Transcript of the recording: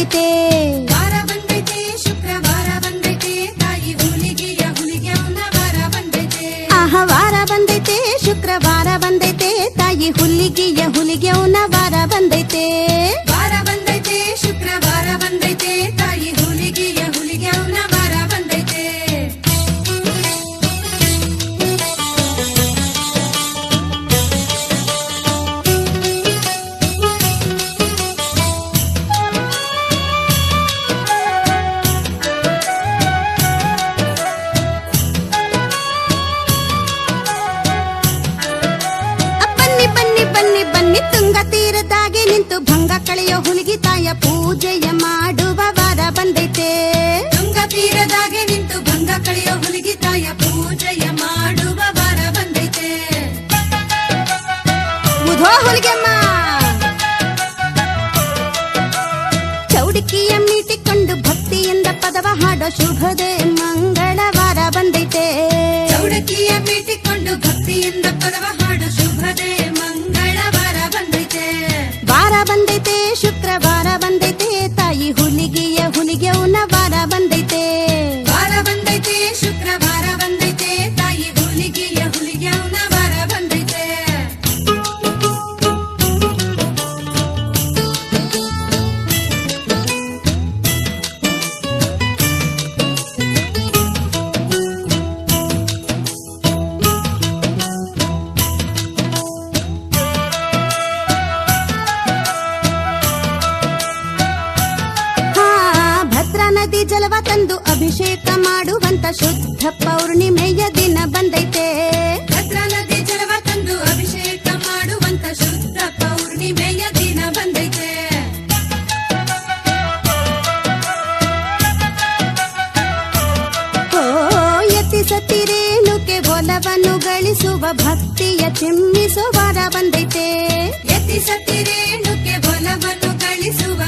ಬಂದೈತೆ. ವಾರ ಬಂದೈತೆ ಶುಕ್ರವಾರ ಬಂದೈತೆ ತಾಯಿ ಹುಲಿಗೆಯ ಹುಲಿಗೆವನ ವಾರ ಬಂದೈತೆ. ಆಹ ವಾರ ಬಂದೈತೆ ಶುಕ್ರವಾರ ಬಂದೈತೆ ತಾಯಿ ಹುಲಿಗೆಯ ಹುಲಿಗೆವನ ವಾರ ಬಂದೈತೆ. ವಾರ ಬಂದೈತೆ ಶುಕ್ರವಾರ ಬಂದೈತೆ ತಾಯಿ ಹುಲಿಗೆಯ ಹುಲಿಗೆವನ ವಾರ ಬಂದೈತೆ. ಬನ್ನಿ ಬನ್ನಿ ಬನ್ನಿ ಬನ್ನಿ ತುಂಗ ತೀರದಾಗೆ ನಿಂತು ಭಂಗ ಕಳೆಯೋ ಹುಲಿಗಿ ತಾಯ ಪೂಜೆಯ ಮಾಡುವ ವಾರ ಬಂದೈತೆ. ತುಂಗ ತೀರದಾಗೆ ನಿಂತು ಭಂಗ ಕಳೆಯೋ ಹುಲಿಗಿ ತಾಯ ಪೂಜೆಯ ಮಾಡುವ ವಾರ ಬಂದೈತೆ. ಮುಧೋ ಹುಲಿಗೆಮ್ಮ ಚೌಡಿಕಿಯ ಮೀಟಿಕೊಂಡು ಭಕ್ತಿಯಿಂದ ಪದವ ಹಾಡೋ ಶುಭದೇ ಮಂಗಳವಾರ ಬಂದೈತೆ. ಚೌಡಕಿಯ ಮೀಟಿಕೊಂಡು ಭಕ್ತಿಯಿಂದ ಪದವ ಹಾಡು ಶುಭದೇ ಮಂಗಳವಾರ ಬಂದೈತೆ. ವಾರ ಬಂದೈತೆ ಶುಕ್ರವಾರ ಬಂದೈತೆ ತಾಯಿ ಹುಲಿಗೆಯ ಹುಲಿಗೆವನ ವಾರ ಬಂದೈತೆ. ವಾರ ಬಂದೈತೆ ಶುಕ್ರವಾರ ಬಂದೈತೆ ತಾಯಿ ಹುಲಿಗೆಯ ಹುಲಿಗೆವನ ವಾರ ಬಂದೈತೆ. ಹಾ ಭದ್ರಾ ನದಿ ಜಲವ ತಂದು ಅಭಿಷೇಕ ಮಾಡುವಂತ ಶುದ್ಧ ಪೌರ್ಣಿಮೆಯ ದಿನ ಬಂದೈತೆ. ಭದ್ರಾ ನದಿ ಜಲವ ತಂದು ಅಭಿಷೇಕ ಮಾಡುವಂತ ಶುದ್ಧ ಪೌರ್ಣಿಮೆಯ ದಿನ ಬಂದೈತೆ. ಓ ಯತಿ ಸತಿರೇಣುಕೆ ಒಲವನ್ನು ಗಳಿಸುವ ಭಕ್ತಿಯ ಚಿಮ್ಮಿಸುವ ವಾರ ಬಂದೈತೆ. ಯತಿ ಸತಿ ರೇಣುಕೆ ಬಲವನ್ನು ಗಳಿಸುವ